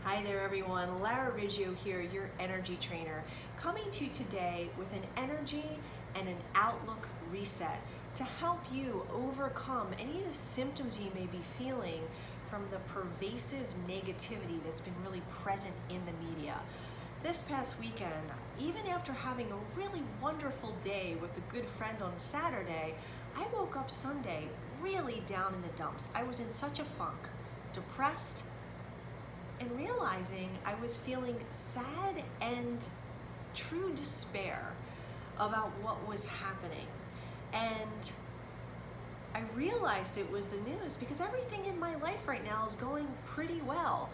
Hi there everyone, Lara Riggio here, your energy trainer, coming to you today with an energy and an outlook reset to help you overcome any of the symptoms you may be feeling from the pervasive negativity that's been really present in the media. This past weekend, even after having a really wonderful day with a good friend on Saturday, I woke up Sunday really down in the dumps. I was in such a funk, depressed, and realizing I was feeling sad and true despair about what was happening. And I realized it was the news because everything in my life right now is going pretty well.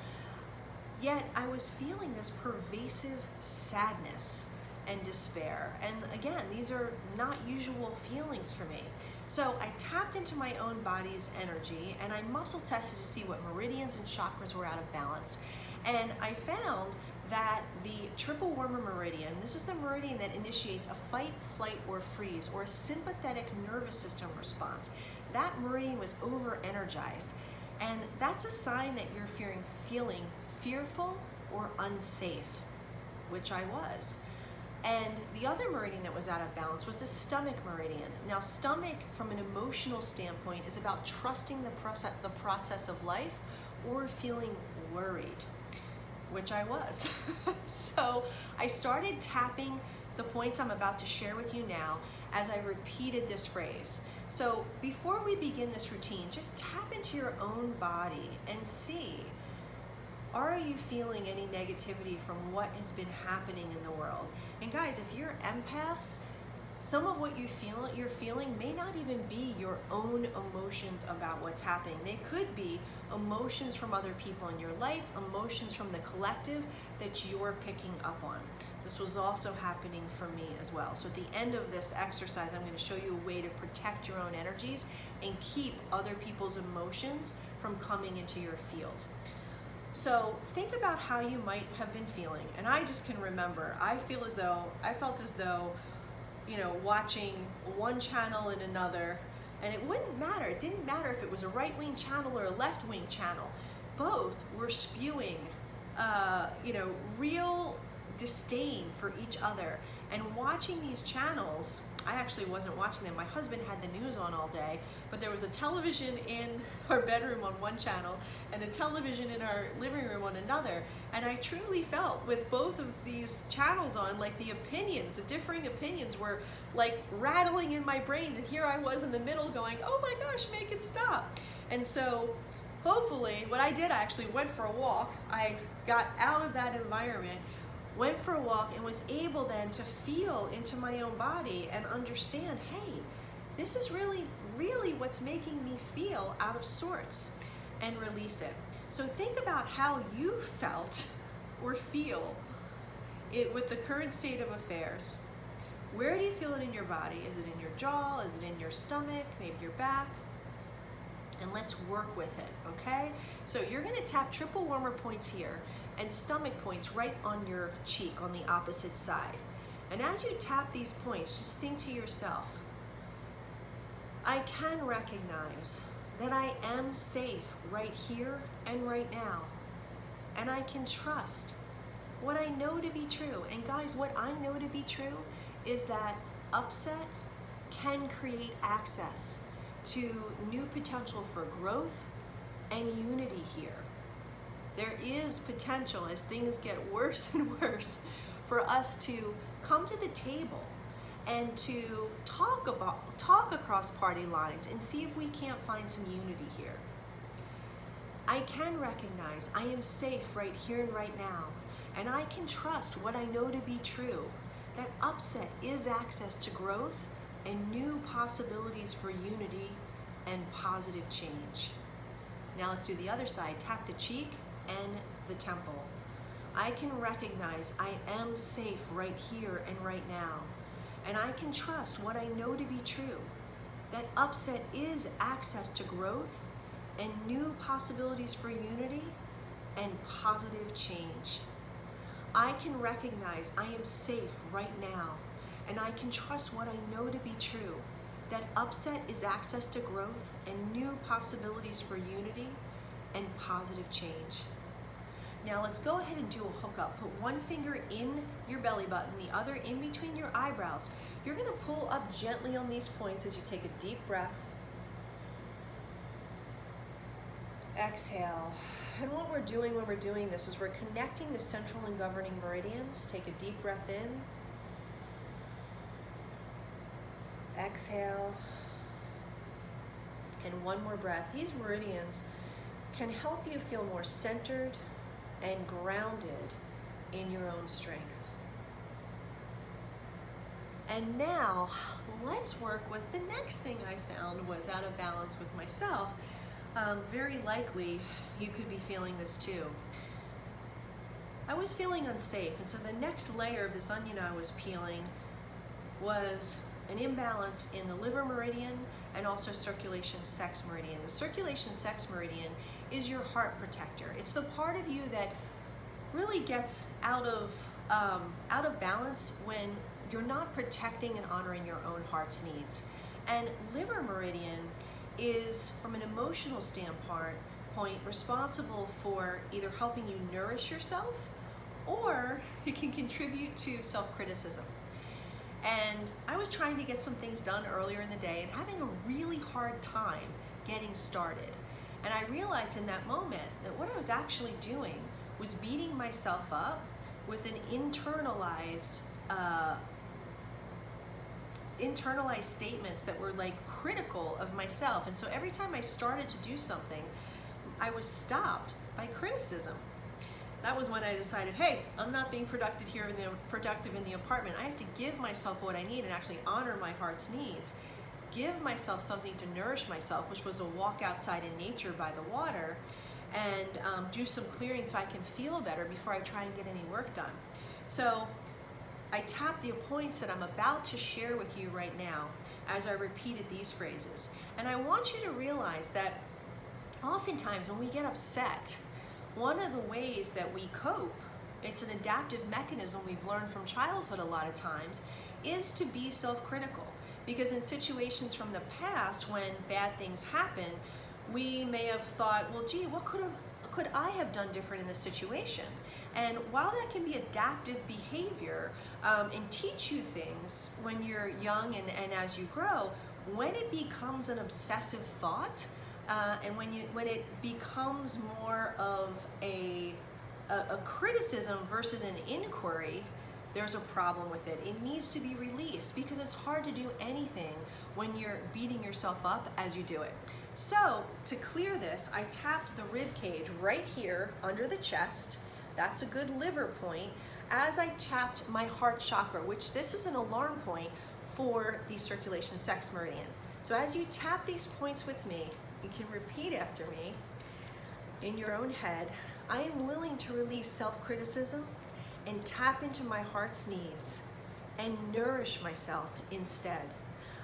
Yet I was feeling this pervasive sadness and despair. And again, these are not usual feelings for me. So I tapped into my own body's energy and I muscle tested to see what meridians and chakras were out of balance. And I found that the triple warmer meridian, this is the meridian that initiates a fight, flight, or freeze, or a sympathetic nervous system response. That meridian was over-energized. And that's a sign that you're feeling fearful or unsafe, which I was. And the other meridian that was out of balance was the stomach meridian. Now, stomach, from an emotional standpoint, is about trusting the process of life or feeling worried, which I was. So I started tapping the points I'm about to share with you now as I repeated this phrase. So before we begin this routine, just tap into your own body and see, are you feeling any negativity from what has been happening in the world? And guys, if you're empaths, some of what you're feeling may not even be your own emotions about what's happening. They could be emotions from other people in your life, emotions from the collective that you're picking up on. This was also happening for me as well. So at the end of this exercise, I'm going to show you a way to protect your own energies and keep other people's emotions from coming into your field. So think about how you might have been feeling. And I just can remember, I felt as though, you know, watching one channel and another, and it wouldn't matter. It didn't matter if it was a right-wing channel or a left-wing channel. Both were spewing, real disdain for each other. And watching these channels, I actually wasn't watching them. My husband had the news on all day, but there was a television in our bedroom on one channel and a television in our living room on another. And I truly felt with both of these channels on, like the differing opinions were like rattling in my brains. And here I was in the middle going, oh my gosh, make it stop. And so hopefully what I did, I actually went for a walk. I got out of that environment, went for a walk, and was able then to feel into my own body and understand, hey, this is really what's making me feel out of sorts, and release it. So think about how you felt or feel it with the current state of affairs. Where do you feel it in your body? Is it in your jaw? Is it in your stomach? Maybe your back? And let's work with it, okay? So you're gonna tap triple warmer points here and stomach points right on your cheek on the opposite side. And as you tap these points, just think to yourself, I can recognize that I am safe right here and right now. And I can trust what I know to be true. And guys, what I know to be true is that upset can create access to new potential for growth and unity here. There is potential, as things get worse and worse, for us to come to the table and to talk across party lines and see if we can't find some unity here. I can recognize I am safe right here and right now, and I can trust what I know to be true, that upset is access to growth and new possibilities for unity and positive change. Now let's do the other side. Tap the cheek and the temple. I can recognize I am safe right here and right now. And I can trust what I know to be true, that upset is access to growth and new possibilities for unity and positive change. I can recognize I am safe right now, and I can trust what I know to be true, that upset is access to growth and new possibilities for unity and positive change. Now let's go ahead and do a hookup. Put one finger in your belly button, the other in between your eyebrows. You're gonna pull up gently on these points as you take a deep breath. Exhale. And what we're doing when we're doing this is we're connecting the central and governing meridians. Take a deep breath in. Exhale. And one more breath. These meridians can help you feel more centered and grounded in your own strength. And now let's work with the next thing I found was out of balance with myself. Very likely you could be feeling this too. I was feeling unsafe, and so the next layer of this onion I was peeling was an imbalance in the liver meridian and also circulation sex meridian. The circulation sex meridian is your heart protector. It's the part of you that really gets out of balance when you're not protecting and honoring your own heart's needs. And liver meridian is, from an emotional standpoint, responsible for either helping you nourish yourself or it can contribute to self-criticism. And I was trying to get some things done earlier in the day and having a really hard time getting started. And I realized in that moment that what I was actually doing was beating myself up with an internalized statements that were like critical of myself. And so every time I started to do something, I was stopped by criticism. That was when I decided, hey, I'm not being productive in the apartment. I have to give myself what I need and actually honor my heart's needs. Give myself something to nourish myself, which was a walk outside in nature by the water, and do some clearing so I can feel better before I try and get any work done. So I tapped the points that I'm about to share with you right now as I repeated these phrases. And I want you to realize that oftentimes when we get upset, one of the ways that we cope, it's an adaptive mechanism we've learned from childhood a lot of times, is to be self-critical. Because in situations from the past when bad things happen, we may have thought, well, gee, what could I have done different in this situation? And while that can be adaptive behavior and teach you things when you're young and as you grow, when it becomes an obsessive thought, and when it becomes more of a criticism versus an inquiry, there's a problem with it. It needs to be released because it's hard to do anything when you're beating yourself up as you do it. So to clear this, I tapped the rib cage right here under the chest. That's a good liver point. As I tapped my heart chakra, which this is an alarm point for the circulation sex meridian. So as you tap these points with me, you can repeat after me in your own head. I am willing to release self-criticism and tap into my heart's needs and nourish myself instead.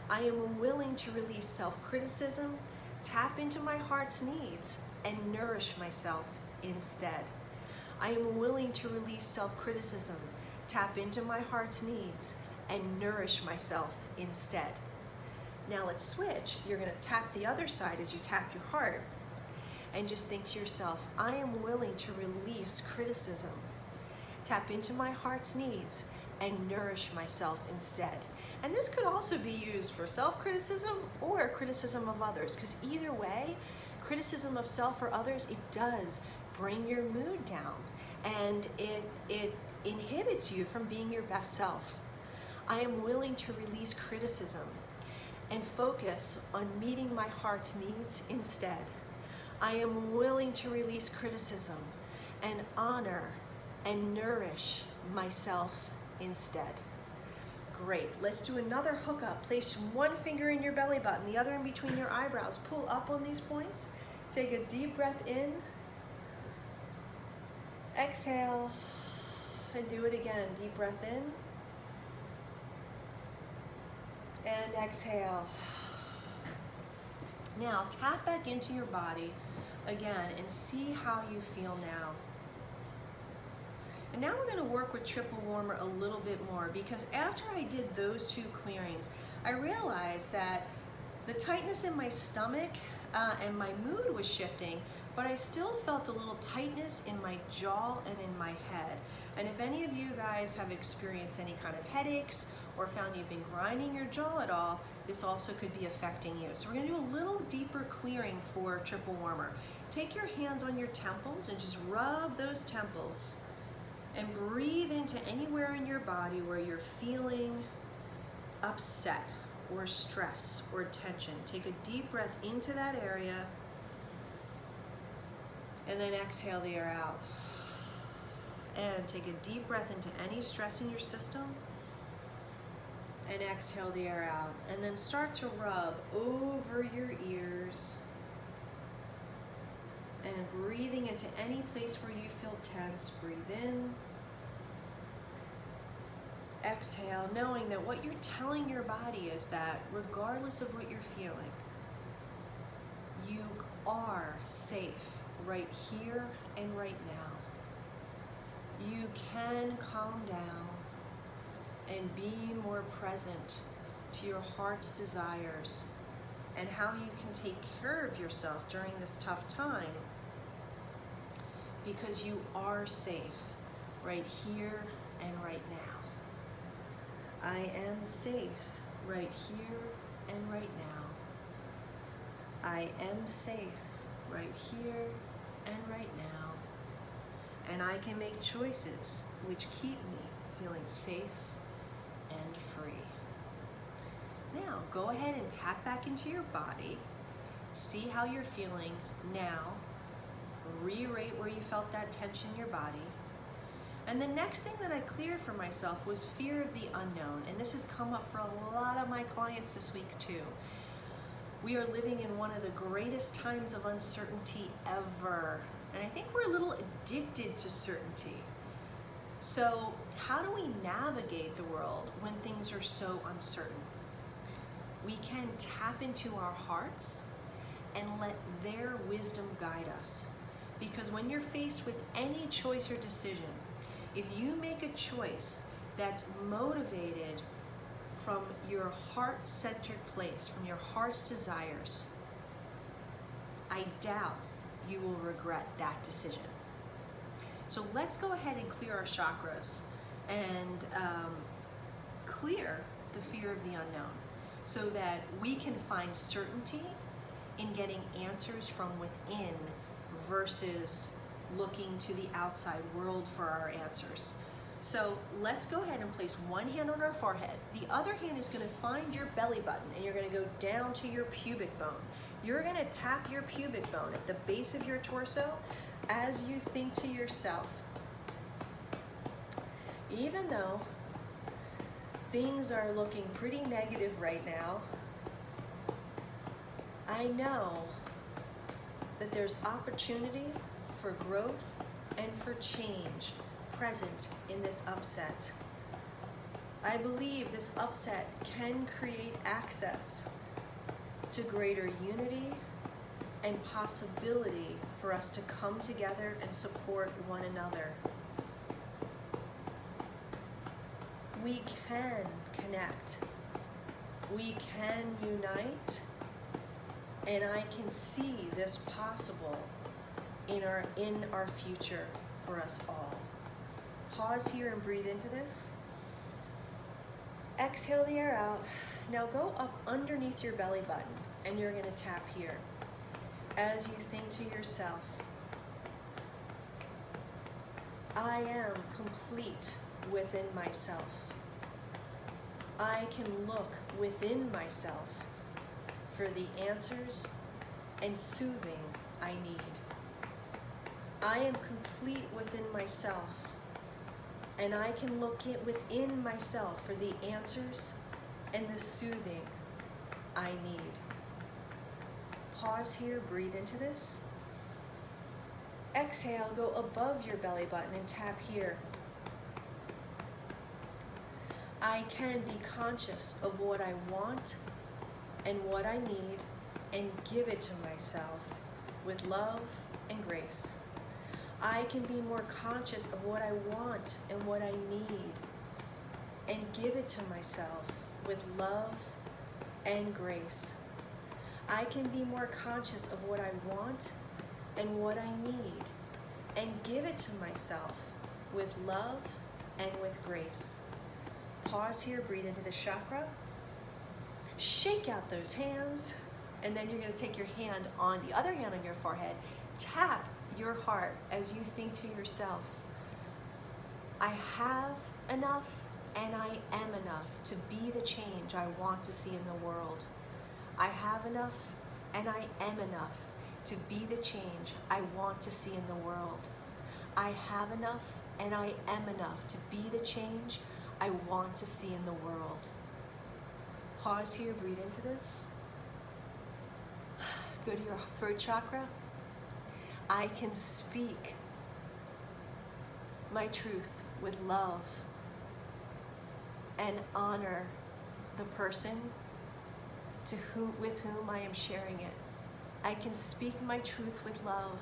I am willing to release self-criticism, tap into my heart's needs, and nourish myself instead. I am willing to release self-criticism, tap into my heart's needs, and nourish myself instead. Now let's switch. You're going to tap the other side as you tap your heart and just think to yourself, I am willing to release criticism, tap into my heart's needs, and nourish myself instead. And this could also be used for self-criticism or criticism of others, because either way, criticism of self or others, it does bring your mood down and it inhibits you from being your best self. I am willing to release criticism and focus on meeting my heart's needs instead. I am willing to release criticism and honor and nourish myself instead. Great, let's do another hookup. Place one finger in your belly button, the other in between your eyebrows. Pull up on these points. Take a deep breath in. Exhale, and do it again. Deep breath in. And exhale. Now tap back into your body again and see how you feel now. And now we're going to work with triple warmer a little bit more, because after I did those two clearings, I realized that the tightness in my stomach and my mood was shifting, but I still felt a little tightness in my jaw and in my head. And if any of you guys have experienced any kind of headaches or found you've been grinding your jaw at all, this also could be affecting you. So we're gonna do a little deeper clearing for Triple Warmer. Take your hands on your temples and just rub those temples and breathe into anywhere in your body where you're feeling upset or stress or tension. Take a deep breath into that area and then exhale the air out. And take a deep breath into any stress in your system and exhale the air out. And then start to rub over your ears and breathing into any place where you feel tense. Breathe in, exhale, knowing that what you're telling your body is that regardless of what you're feeling, you are safe right here and right now. You can calm down and be more present to your heart's desires and how you can take care of yourself during this tough time, because you are safe right here and right now. I am safe right here and right now. I am safe right here and right now. And I can make choices which keep me feeling safe and free. Now, go ahead and tap back into your body. See how you're feeling now. Re-rate where you felt that tension in your body. And the next thing that I cleared for myself was fear of the unknown. And this has come up for a lot of my clients this week too. We are living in one of the greatest times of uncertainty ever. And I think we're a little addicted to certainty. So how do we navigate the world when things are so uncertain? We can tap into our hearts and let their wisdom guide us. Because when you're faced with any choice or decision, if you make a choice that's motivated from your heart-centered place, from your heart's desires, I doubt you will regret that decision. So let's go ahead and clear our chakras and clear the fear of the unknown so that we can find certainty in getting answers from within versus looking to the outside world for our answers. So let's go ahead and place one hand on our forehead. The other hand is going to find your belly button and you're going to go down to your pubic bone. You're going to tap your pubic bone at the base of your torso as you think to yourself, even though things are looking pretty negative right now, I know that there's opportunity for growth and for change present in this upset. I believe this upset can create access to greater unity and possibility for us to come together and support one another. We can connect. We can unite. And I can see this possible in our future for us all. Pause here and breathe into this. Exhale the air out. Now go up underneath your belly button and you're going to tap here as you think to yourself, I am complete within myself. I can look within myself for the answers and soothing I need. I am complete within myself, and I can look within myself for the answers and the soothing I need. Pause here, breathe into this. Exhale, go above your belly button and tap here. I can be conscious of what I want and what I need and give it to myself with love and grace. I can be more conscious of what I want and what I need and give it to myself with love and grace. I can be more conscious of what I want and what I need, and give it to myself with love and with grace. Pause here, breathe into the chakra, shake out those hands, and then you're going to take your hand on the other hand on your forehead, tap your heart as you think to yourself, I have enough and I am enough to be the change I want to see in the world. I have enough and I am enough to be the change I want to see in the world. I have enough and I am enough to be the change I want to see in the world. Pause here, breathe into this. Go to your throat chakra. I can speak my truth with love and honor the person with whom I am sharing it. I can speak my truth with love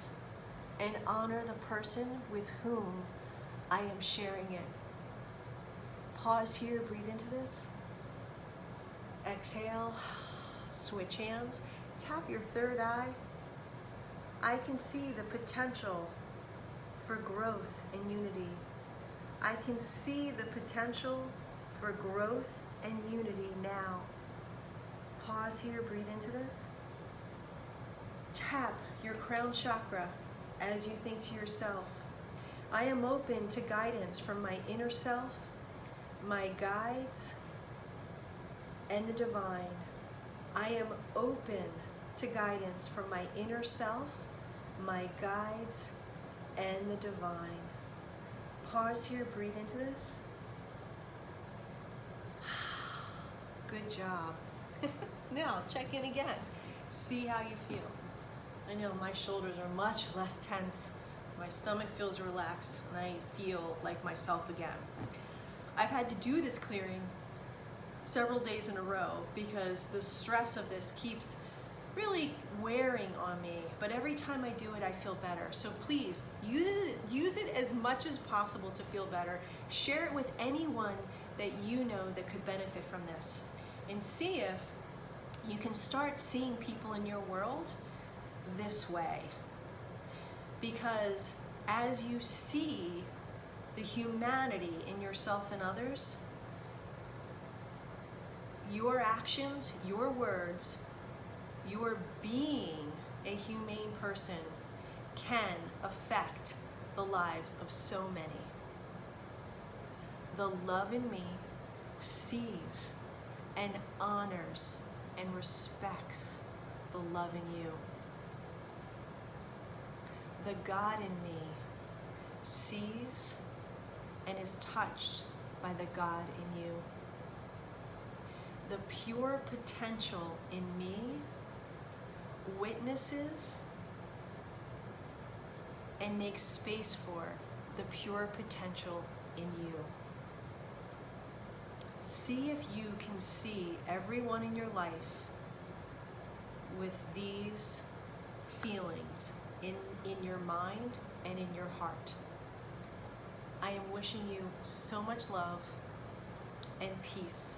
and honor the person with whom I am sharing it. Pause here, breathe into this. Exhale, switch hands, tap your third eye. I can see the potential for growth and unity. I can see the potential for growth and unity now. Pause here, breathe into this. Tap your crown chakra as you think to yourself, I am open to guidance from my inner self, my guides, and the divine. I am open to guidance from my inner self, my guides, and the divine. Pause here, breathe into this. Good job. Now, check in again. See how you feel. I know my shoulders are much less tense. My stomach feels relaxed, and I feel like myself again. I've had to do this clearing several days in a row because the stress of this keeps really wearing on me, but every time I do it, I feel better. So please, use it as much as possible to feel better. Share it with anyone that you know that could benefit from this. And see if you can start seeing people in your world this way. Because as you see the humanity in yourself and others, your actions, your words, your being a humane person can affect the lives of so many. The love in me sees and honors and respects the love in you. The God in me sees and is touched by the God in you. The pure potential in me witnesses and makes space for the pure potential in you. See if you can see everyone in your life with these feelings in your mind and in your heart. I am wishing you so much love and peace